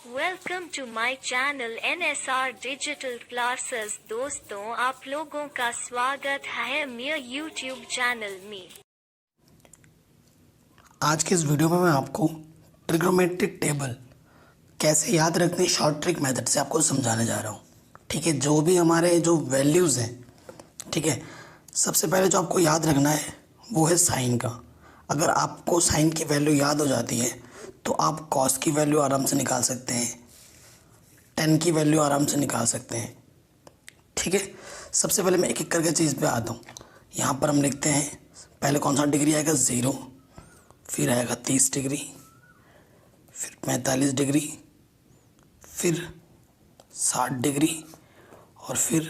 Welcome to my channel NSR digital classes. दोस्तों, आप लोगों का स्वागत है मेरे यूट्यूब चैनल में। आज के इस वीडियो में मैं आपको ट्रिग्नोमेट्रिक टेबल कैसे याद रखने शॉर्ट ट्रिक मेथड से आपको समझाने जा रहा हूँ। ठीक है, जो भी हमारे जो वैल्यूज़ हैं, ठीक है, सबसे पहले जो आपको याद रखना है वो है साइन का। अगर आपको साइन की वैल्यू याद हो जाती है तो आप कॉस की वैल्यू आराम से निकाल सकते हैं, टेन की वैल्यू आराम से निकाल सकते हैं। ठीक है, सबसे पहले मैं एक एक करके चीज़ पे आता हूँ। यहाँ पर हम लिखते हैं पहले कौन सा डिग्री आएगा, 0, फिर आएगा 30 डिग्री, फिर 45 डिग्री, फिर 60 डिग्री और फिर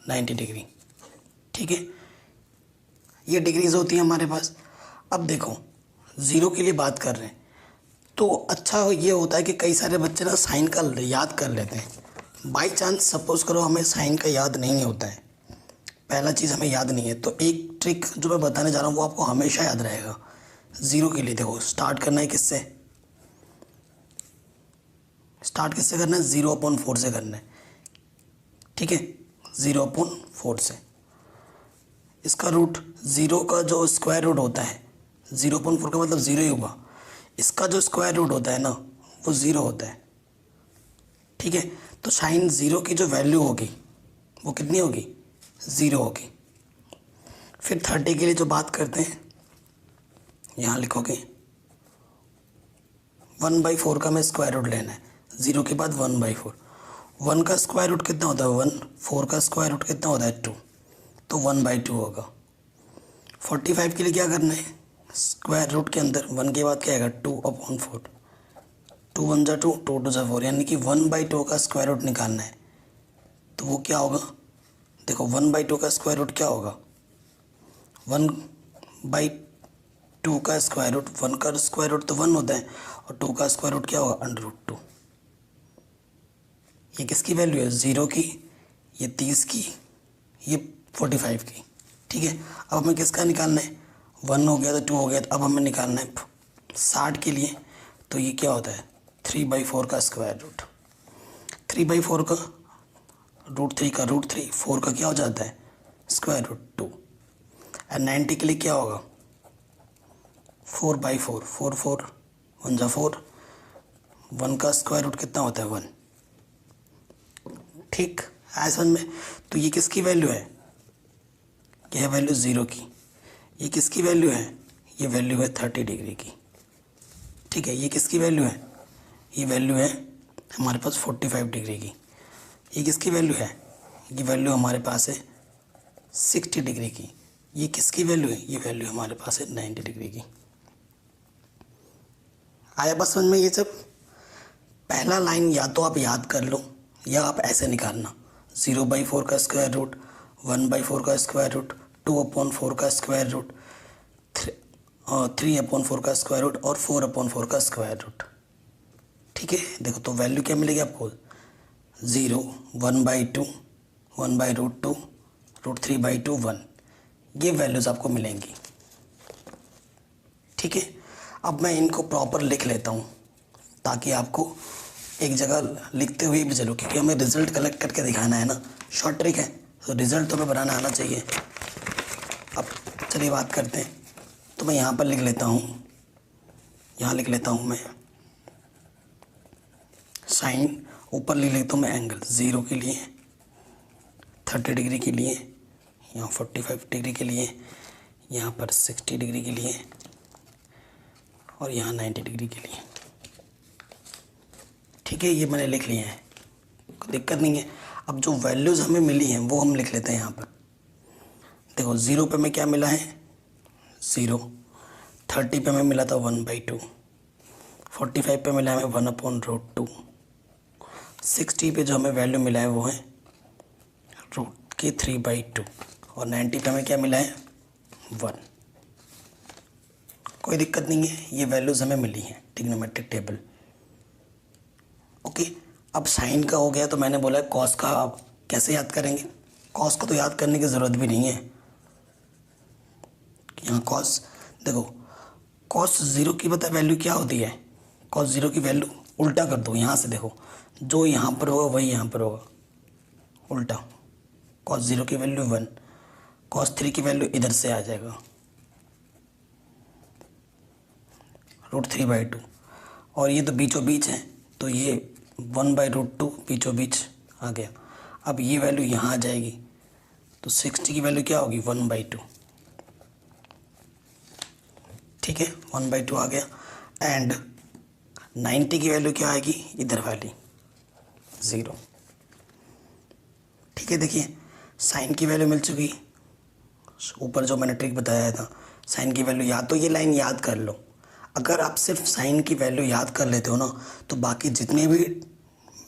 90 डिग्री। ठीक है, ये डिग्रीज होती हैं हमारे पास। अब देखो, 0 के लिए बात कर रहे हैं तो अच्छा ये होता है कि कई सारे बच्चे ना साइन का याद कर लेते हैं। बाई चांस सपोज़ करो हमें साइन का याद नहीं होता है, पहला चीज़ हमें याद नहीं है, तो एक ट्रिक जो मैं बताने जा रहा हूँ वो आपको हमेशा याद रहेगा। 0 के लिए देखो, स्टार्ट करना है किससे, स्टार्ट किससे करना है, 0/4 से करना है। ठीक है, 0/4 से। इसका रूट 0 का जो स्क्वायर रूट होता है, 0/4 का मतलब 0 ही हुआ। इसका जो स्क्वायर रूट होता है ना वो 0 होता है। ठीक है, तो साइन 0 की जो वैल्यू होगी वो कितनी होगी, 0 होगी। फिर 30 के लिए जो बात करते हैं, यहाँ लिखोगे 1/4 का मैं स्क्वायर रूट लेना है, 0 के बाद 1/4। 1 का स्क्वायर रूट कितना होता है 1, 4 का स्क्वायर रूट कितना होता है 2, तो 1/2 होगा। 45 के लिए क्या करना है, स्क्वायर रूट के अंदर 1 के बाद क्या आएगा 2/4, 2 1 जा 2, 2 2 जा 4, यानी कि 1/2 का स्क्वायर रूट निकालना है। तो वो क्या होगा, देखो 1/2 का स्क्वायर रूट क्या होगा, 1/2 का स्क्वायर रूट, 1 का स्क्वायर रूट तो 1 होता है और 2 का स्क्वायर रूट क्या होगा √2। ये किसकी वैल्यू है, 0 की, ये 30 की, ये 45 की। ठीक है, अब हमें किसका निकालना है, 1 हो गया तो 2 हो गया, तो अब हमें निकालना है 60 के लिए। तो ये क्या होता है 3/4 का स्क्वायर रूट, 3/4 का √3 का √3, 4 का क्या हो जाता है स्क्वायर रूट 2। और 90 के लिए क्या होगा 4/4, 4 4 1 जा 4, 1 का स्क्वायर रूट कितना होता है 1। ठीक है समझ में। तो ये किसकी वैल्यू है, यह वैल्यू 0 की। ये किसकी वैल्यू है, ये वैल्यू है 30 डिग्री की। ठीक है, ये किसकी वैल्यू है, ये वैल्यू है हमारे पास 45 डिग्री की। ये किसकी वैल्यू है, ये वैल्यू हमारे पास है 60 डिग्री की। ये किसकी वैल्यू है, ये वैल्यू हमारे पास है 90 डिग्री की। आया बस समझ में ये सब। पहला लाइन या तो आप याद कर लो या आप ऐसे निकालना, 0/4 का स्क्वायर रूट, 1/4 का स्क्वायर रूट, 2/4 का स्क्वायर रूट, 3/4 का स्क्वायर रूट और 4/4 का स्क्वायर रूट। ठीक है, देखो तो वैल्यू क्या मिलेगी आपको, 0, 1/2, 1/√2, √3/2, 1, ये वैल्यूज़ आपको मिलेंगी। ठीक है, अब मैं इनको प्रॉपर लिख लेता हूँ ताकि आपको एक जगह लिखते हुए भी चलो, क्योंकि हमें रिजल्ट कलेक्ट करके दिखाना है ना, शॉर्ट ट्रिक है तो रिजल्ट तो हमें बनाना आना चाहिए। अब चलिए बात करते हैं, तो मैं यहाँ पर लिख लेता हूँ, यहाँ लिख लेता हूँ मैं साइन, ऊपर लिख लेता हूँ मैं एंगल, 0 के लिए, 30 डिग्री के लिए, यहाँ 45 डिग्री के लिए, यहाँ पर 60 डिग्री के लिए और यहाँ 90 डिग्री के लिए। ठीक है, ये मैंने लिख लिए हैं, कोई दिक्कत नहीं है। अब जो वैल्यूज़ हमें मिली हैं वो हम लिख लेते हैं यहाँ पर। देखो 0 पे हमें क्या मिला है 0, 30 पे हमें मिला था 1/2, 45 पे मिला हमें 1/√2, 60 पे जो हमें वैल्यू मिला है वो है √3/2 और 90 पे हमें क्या मिला है 1। कोई दिक्कत नहीं है, ये वैल्यूज़ हमें मिली हैं ट्रिग्नोमेट्रिक टेबल। ओके, अब साइन का हो गया, तो मैंने बोला कॉस का आप कैसे याद करेंगे। कॉस को तो याद करने की ज़रूरत भी नहीं है, यहाँ कॉस देखो, कॉस 0 की पता वैल्यू क्या होती है, कॉस 0 की वैल्यू उल्टा कर दो, यहाँ से देखो, जो यहाँ पर होगा वही यहाँ पर होगा, उल्टा। cos 0 की वैल्यू 1, cos 3 की वैल्यू इधर से आ जाएगा √3/2, और ये तो बीचों बीच है तो ये 1/√2 बीचों बीच आ गया। अब ये वैल्यू यहाँ आ जाएगी तो 60 की वैल्यू क्या होगी 1/2, ठीक है 1/2 आ गया। एंड 90 की वैल्यू क्या आएगी, इधर वाली 0, ठीक है। देखिए साइन की वैल्यू मिल चुकी, ऊपर जो मैंने ट्रिक बताया था, साइन की वैल्यू, या तो ये लाइन याद कर लो, अगर आप सिर्फ साइन की वैल्यू याद कर लेते हो ना तो बाकी जितने भी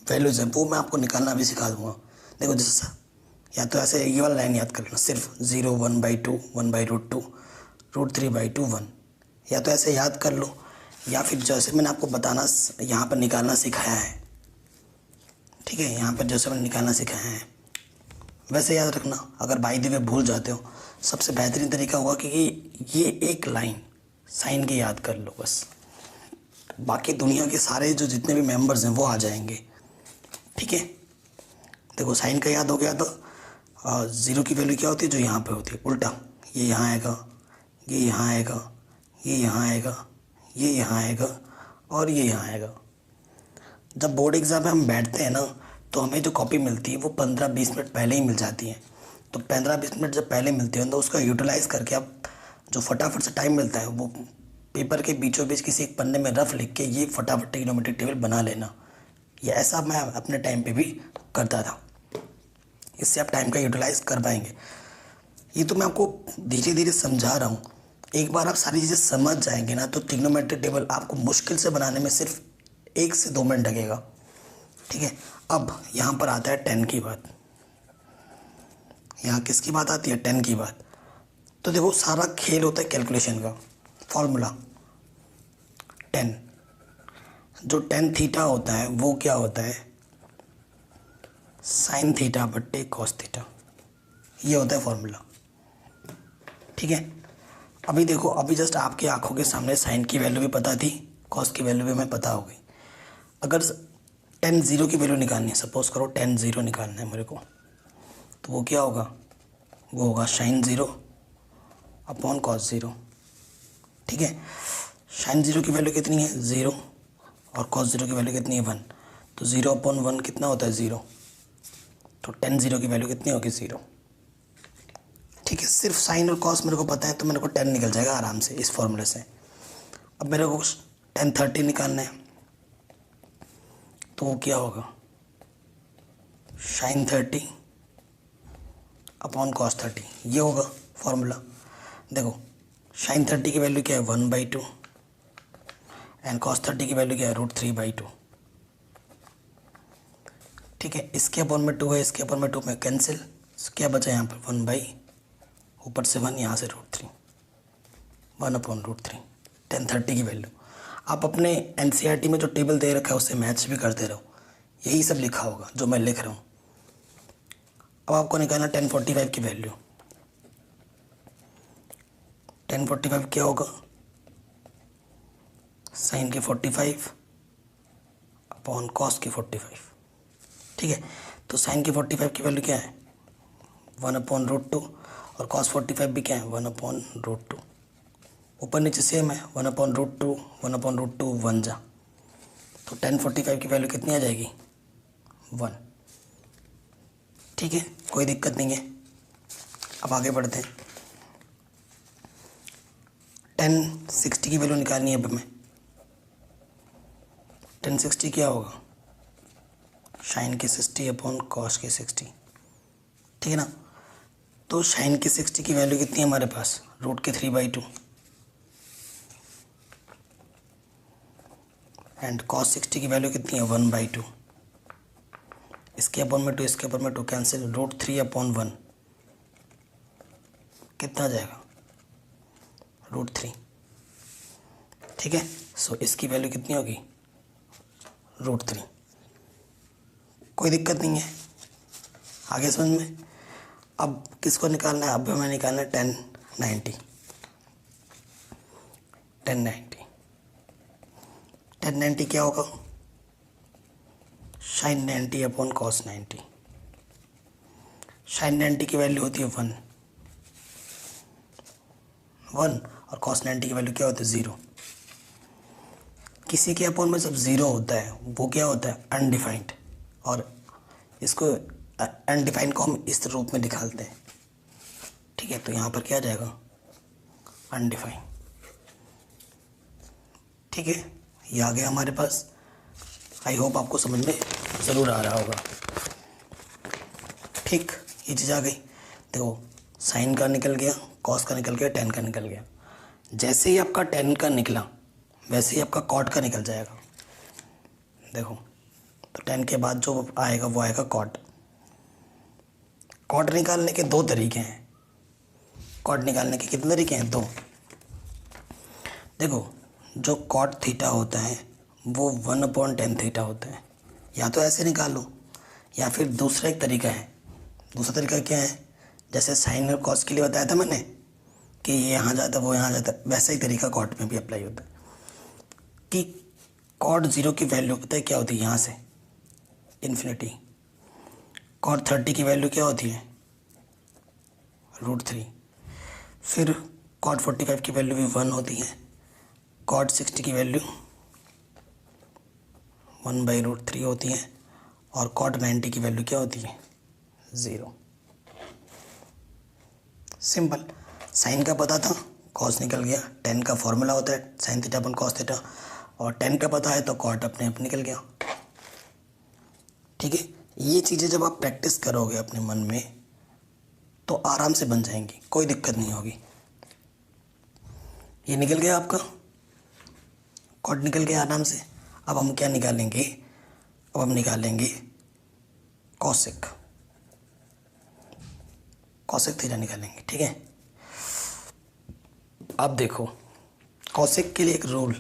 वैल्यूज़ हैं वो मैं आपको निकालना भी सिखा दूंगा। देखो जैसा, या तो ऐसे ये वाला लाइन याद कर लेना, सिर्फ 0, 1/2, 1/√2, √3/2, 1, या तो ऐसे याद कर लो, या फिर जैसे मैंने आपको बताना यहाँ पर निकालना सिखाया है, ठीक है, यहाँ पर जैसे मैंने निकालना सिखाया है वैसे याद रखना। अगर बाय द वे भूल जाते हो, सबसे बेहतरीन तरीका होगा कि ये एक लाइन साइन की याद कर लो बस, बाकी दुनिया के सारे जो जितने भी मेंबर्स हैं वो आ जाएंगे, ठीक है। देखो साइन का याद हो गया तो 0 की वैल्यू क्या होती है, जो यहाँ पे होती है, उल्टा, ये यहाँ आएगा, ये यहाँ आएगा, ये यहाँ आएगा, ये यहाँ आएगा और ये यहाँ आएगा। जब बोर्ड एग्ज़ाम में हम बैठते हैं ना तो हमें जो कॉपी मिलती है वो 15-20 मिनट पहले ही मिल जाती है। तो 15-20 मिनट जब पहले मिलती है तो उसका यूटिलाइज़ करके आप जो फटाफट से टाइम मिलता है वो पेपर के बीचों बीच किसी एक पन्ने में रफ लिख के ये फटाफट ट्रिग्नोमेट्रिक टेबल बना लेना। ये ऐसा मैं अपने टाइम पे भी करता था, इससे आप टाइम का यूटिलाइज़ कर पाएंगे। ये तो मैं आपको धीरे धीरे समझा रहा हूँ, एक बार आप सारी चीज़ें समझ जाएंगे ना तो ट्रिग्नोमेट्रिक टेबल आपको मुश्किल से बनाने में सिर्फ 1 से 2 मिनट लगेगा, ठीक है। अब यहाँ पर आता है 10 की बात, यहाँ किसकी बात आती है, 10 की बात। तो देखो सारा खेल होता है कैलकुलेशन का, फॉर्मूला 10, जो tan थीटा होता है वो क्या होता है, sin थीटा बट्टे cos थीटा, ये होता है फॉर्मूला, ठीक है। अभी देखो, अभी जस्ट आपकी आंखों के सामने साइन की वैल्यू भी पता थी, cos की वैल्यू भी हमें पता हो गई। अगर tan 0 की वैल्यू निकालनी है, सपोज करो tan 0 निकालना है मेरे को, तो वो क्या होगा, वो होगा sin 0 अपॉन cos 0, ठीक है। sin 0 की वैल्यू कितनी है 0 और cos 0 की वैल्यू कितनी है 1, तो 0/1 कितना होता है 0, तो tan 0 की वैल्यू कितनी होगी 0, ठीक है। सिर्फ साइन और cos मेरे को पता है तो मेरे को tan निकल जाएगा आराम से इस फॉर्मूले से। अब मेरे को tan 30 निकालना है तो वो क्या होगा, sin 30 अपॉन cos 30, ये होगा फॉर्मूला। देखो sin 30 की वैल्यू क्या है 1/2 एंड cos 30 की वैल्यू क्या है √3/2, ठीक है। इसके अपॉन में 2 है, इसके अपॉन में 2 में कैंसिल, क्या बचा यहाँ पर 1/, ऊपर से 1, यहाँ से √3, 1/√3, tan 30 की वैल्यू। आप अपने NCERT में जो टेबल दे रखा है उससे मैच भी करते रहो, यही सब लिखा होगा जो मैं लिख रहा हूँ। अब आपको निकालना tan 45 की वैल्यू, tan 45 क्या होगा, साइन के 45 अपॉन cos के 45, ठीक है। तो साइन के 45 की वैल्यू क्या है 1/√2 और cos 45 भी क्या है 1/√2, ऊपर नीचे सेम है 1/√2, 1/√2 1 जा, तो tan 45 की वैल्यू कितनी आ जाएगी 1, ठीक है, कोई दिक्कत नहीं है। अब आगे बढ़ते हैं, tan 60 की वैल्यू निकालनी है अब हमें। tan 60 क्या होगा, साइन के 60 अपॉन cos के 60, ठीक है ना। तो साइन के 60 की वैल्यू कितनी है हमारे पास, √3/2 एंड cos 60 की वैल्यू कितनी है 1/2, इसके अपॉन में 2, इसके अपॉन में 2 कैंसिल, √3/1 कितना आ जाएगा √3, ठीक है। सो इसकी वैल्यू कितनी होगी √3, कोई दिक्कत नहीं है, आगे समझ में। अब किसको निकालना है, अब हमें निकालना है tan 90, tan 90 क्या होगा साइन 90 अपॉन कॉस 90। साइन 90 की वैल्यू होती है 1 और कॉस 90 की वैल्यू क्या होती है 0। किसी के अपॉन में जब 0 होता है वो क्या होता है अनडिफाइंड, और इसको अनडिफाइंड को हम इस रूप में निकालते हैं। ठीक है, तो यहाँ पर क्या आ जाएगा अनडिफाइंड। ठीक है, ये आ गया हमारे पास। आई होप आपको समझ में ज़रूर आ रहा होगा। ठीक, ये चीज़ आ गई। देखो साइन का निकल गया, कॉस का निकल गया, टेन का निकल गया। जैसे ही आपका टेन का निकला वैसे ही आपका कॉट का निकल जाएगा। देखो तो टेन के बाद जो आएगा वो आएगा कॉट। कॉट निकालने के दो तरीके हैं। कॉट निकालने के कितने तरीके हैं? दो। देखो जो कॉट थीटा होता है वो 1/10 थीटा होता है। या तो ऐसे निकालो या फिर दूसरा एक तरीका है। दूसरा तरीका क्या है? जैसे साइन और कॉस के लिए बताया था मैंने कि ये यहाँ जाता है वो यहाँ जाता है, वैसा ही तरीका कॉट में भी अप्लाई होता है कि कॉट 0 की वैल्यू पता है क्या होती है? यहाँ से इन्फिनिटी। कॉट 30 की वैल्यू क्या होती है? √3। फिर कॉट 45 की वैल्यू भी 1 होती है। कॉट 60 की वैल्यू 1/√3 होती है। और कॉट 90 की वैल्यू क्या होती है? 0। सिंपल। साइन का पता था, कॉस निकल गया। टेन का फॉर्मूला होता है साइन थीटा अपन कॉस थीटा, और टेन का पता है तो कॉट अपने आप निकल गया। ठीक है, ये चीज़ें जब आप प्रैक्टिस करोगे अपने मन में तो आराम से बन जाएंगी, कोई दिक्कत नहीं होगी। ये निकल गया आपका, कॉट निकल गया आराम से। अब हम क्या निकालेंगे? अब हम निकालेंगे कॉसेक। कॉसेक थीटा निकालेंगे। ठीक है, अब देखो कॉसेक के लिए एक रूल,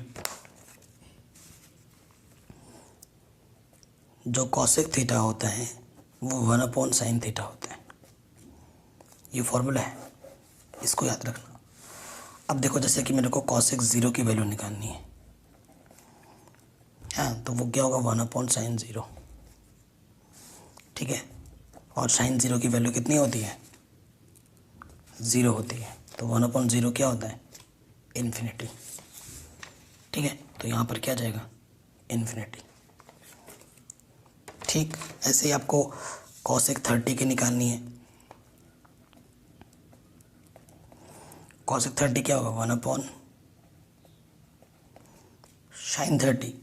जो कॉसेक थीटा होता है वो 1/sin थीटा होता है। ये फॉर्मूला है, इसको याद रखना। अब देखो जैसे कि मेरे को कॉसेक 0 की वैल्यू निकालनी है, हाँ, तो वो क्या होगा 1/sin 0। ठीक है, और sin 0 की वैल्यू कितनी होती है? 0 होती है। तो 1/0 क्या होता है? इन्फिनिटी। ठीक है, तो यहाँ पर क्या जाएगा? इन्फिनिटी। ठीक, ऐसे ही आपको कॉसेक 30 की निकालनी है। कॉसेक 30 क्या होगा? 1/sin 30।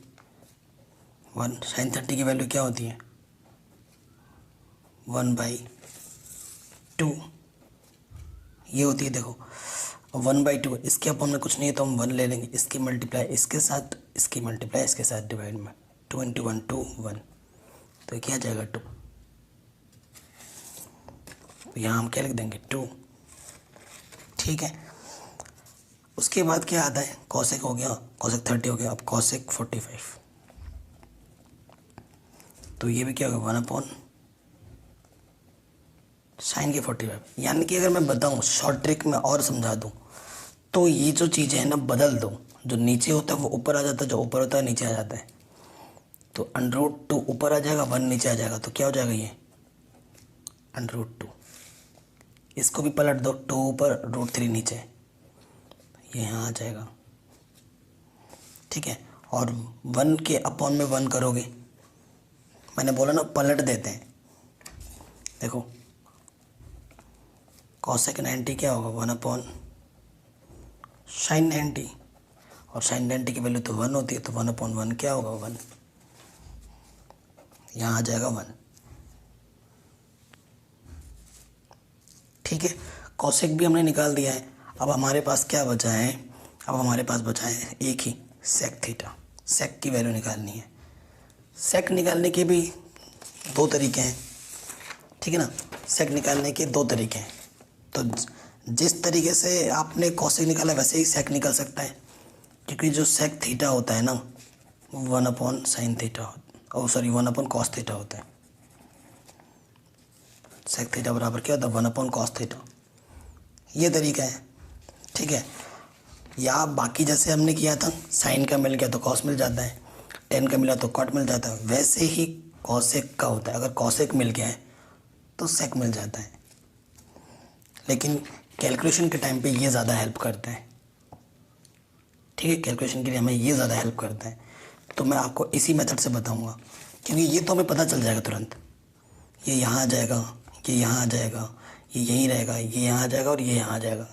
sin 30 की वैल्यू क्या होती है? 1/2 ये होती है। देखो 1/2 इसके अपॉन में कुछ नहीं है तो हम 1 ले लेंगे। इसकी मल्टीप्लाई इसके साथ, इसकी मल्टीप्लाई इसके साथ, डिवाइड में 2 × 1 2 1, तो क्या जाएगा 2। तो यहाँ हम क्या लिख देंगे? 2। ठीक है, उसके बाद क्या आता है? कॉसेक हो गया, कॉसेक 30 हो गया। अब कॉसेक 45, तो ये भी क्या होगा? 1/sin के 45। यानी कि अगर मैं बताऊँ शॉर्ट ट्रिक में और समझा दूँ तो ये जो चीज़ें हैं ना बदल दो। जो नीचे होता है वो ऊपर आ जाता है, जो ऊपर होता है नीचे आ जाता है। तो √2 ऊपर आ जाएगा, 1 नीचे आ जाएगा, तो क्या हो जाएगा? ये √2। इसको भी पलट दो, 2 ऊपर √3 नीचे, ये यहाँ आ जाएगा। ठीक है, और 1 के अपॉन में 1 करोगे, मैंने बोला ना पलट देते हैं। देखो कॉसेक 90 क्या होगा? 1/sin 90, और sin 90 की वैल्यू तो 1 होती है, तो 1/1 क्या होगा? 1, यहाँ आ जाएगा 1। ठीक है, कॉसेक भी हमने निकाल दिया है। अब हमारे पास क्या बचा है? अब हमारे पास बचा है एक ही, सेक थीटा। सेक की वैल्यू निकालनी है। सेक निकालने के भी दो तरीके हैं। ठीक है ना, सेक निकालने के दो तरीके हैं। तो जिस तरीके से आपने कॉसेक निकाला वैसे ही सेक निकल सकता है, क्योंकि जो सेक थीटा होता है ना 1/sin थीटा, 1/cos थीटा होता है। सेक थीटा बराबर क्या होता है? 1/cos theta. ये तरीका है। ठीक है, या बाकी जैसे हमने किया था, साइन का मिल गया तो कॉस मिल जाता है, टेन का मिला तो कॉट मिल जाता है, वैसे ही कॉसेक का होता है। अगर कॉसेक मिल गया है तो सेक मिल जाता है, लेकिन कैलकुलेशन के टाइम पे ये ज़्यादा हेल्प करता है। ठीक है, कैलकुलेशन के लिए हमें ये ज़्यादा हेल्प करता है। तो मैं आपको इसी मेथड से बताऊंगा, क्योंकि ये तो हमें पता चल जाएगा तुरंत। ये यहाँ आ जाएगा, ये यहाँ आ जाएगा, ये यहीं रहेगा, ये यहाँ आ जाएगा और ये यहाँ आ जाएगा।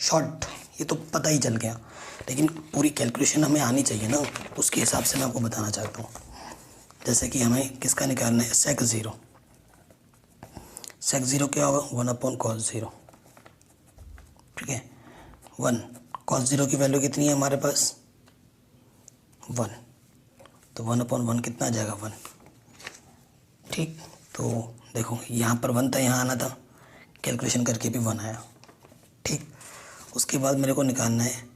शॉर्ट ये तो पता ही चल गया, लेकिन पूरी कैलकुलेशन हमें आनी चाहिए ना, उसके हिसाब से मैं आपको बताना चाहता हूँ। जैसे कि हमें किसका निकालना है, सेक ज़ीरो। सेक ज़ीरो क्या होगा, 1/cos 0। ठीक है, 1 cos 0 की वैल्यू कितनी है हमारे पास, 1। तो 1/1 कितना आ जाएगा, 1। ठीक, तो देखो यहाँ पर 1 था, यहाँ आना था, कैलकुलेशन करके भी 1 आया। ठीक, उसके बाद मेरे को निकालना है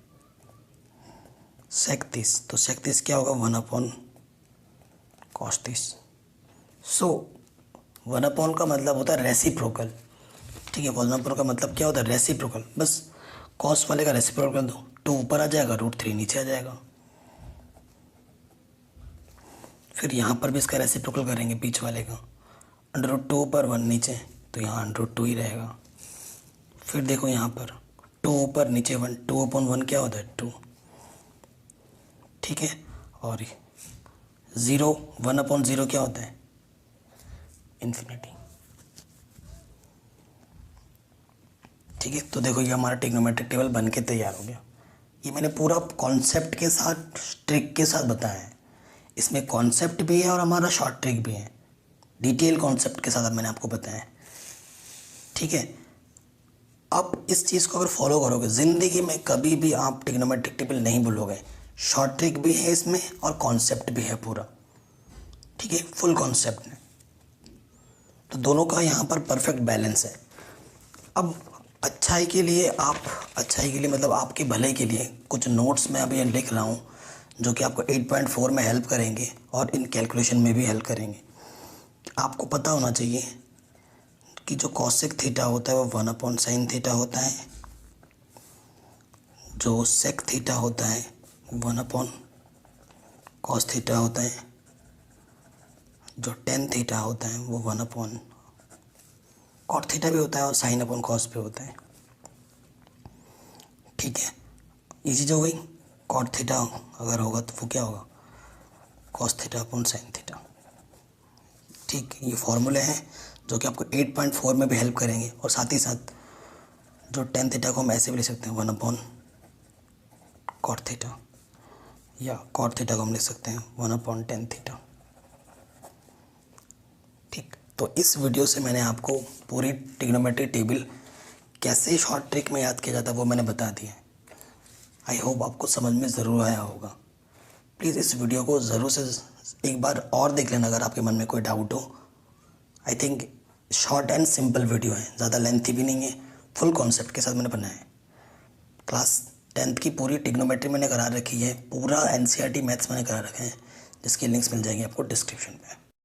सेक 30। तो सेक 30 क्या होगा, 1/cos 30। सो 1/, का मतलब होता है रेसिप्रोकल। ठीक है, 1/, का मतलब क्या होता है, रेसिप्रोकल। बस कॉस वाले का रेसिप्रोकल कर दो, 2 ऊपर आ जाएगा, √3 नीचे आ जाएगा। फिर यहाँ पर भी इसका रेसिप्रोकल करेंगे, बीच वाले का, √2 ऊपर 1 नीचे, तो यहाँ √2 ही रहेगा। फिर देखो यहाँ पर 2 ऊपर नीचे 1, 2/1 क्या होता है, 2। ठीक है, और 0 1/0 क्या होता है, इन्फिनिटी। ठीक है, तो देखो ये हमारा ट्रिग्नोमेट्रिक टेबल बन के तैयार हो गया। ये मैंने पूरा कॉन्सेप्ट के साथ, ट्रिक के साथ बताया है। इसमें कॉन्सेप्ट भी है और हमारा शॉर्ट ट्रिक भी है, डिटेल कॉन्सेप्ट के साथ मैंने आपको बताया है। ठीक है, आप इस चीज़ को अगर फॉलो करोगे, ज़िंदगी में कभी भी आप ट्रिग्नोमेट्रिक टेबल नहीं भूलोगे। शॉर्ट ट्रिक भी है इसमें और कॉन्सेप्ट भी है पूरा। ठीक है, फुल कॉन्सेप्ट है, तो दोनों का यहाँ पर परफेक्ट बैलेंस है। अब अच्छाई के लिए मतलब आपके भले के लिए कुछ नोट्स मैं अभी लिख रहा हूँ, जो कि आपको 8.4 में हेल्प करेंगे और इन कैलकुलेशन में भी हेल्प करेंगे। आपको पता होना चाहिए कि जो कॉसेक थीटा होता है वो 1/sin थीटा होता है, जो सेक थीटा होता है 1/cos थीटा होता है, जो टेन थीटा होता है वो 1/cot थीटा भी होता है और sin/cos भी होता है। ठीक है, ये चीज़ हो गई। cot थीटा अगर होगा तो वो क्या होगा, cos थीटा/sin थीटा। ठीक, ये फॉर्मूले हैं जो कि आपको 8.4 में भी हेल्प करेंगे, और साथ ही साथ जो टेन थीटा को हम ऐसे भी लिख सकते हैं 1/cot थीटा, या cot थीटा को हम लिख सकते हैं 1/tan थीटा। ठीक, तो इस वीडियो से मैंने आपको पूरी ट्रिग्नोमेट्रिक टेबल कैसे शॉर्ट ट्रिक में याद किया जाता है वो मैंने बता दिया है। आई होप आपको समझ में ज़रूर आया होगा। प्लीज़ इस वीडियो को ज़रूर से एक बार और देख लेना अगर आपके मन में कोई डाउट हो। I think short and simple video है, ज़्यादा लेंथी भी नहीं है, फुल कॉन्सेप्ट के साथ मैंने बनाया है। क्लास 10th की पूरी ट्रिग्नोमेट्री मैंने करा रखी है, पूरा NCERT मैथ्स मैंने करा रखा है, जिसकी लिंक्स मिल जाएंगी आपको डिस्क्रिप्शन में।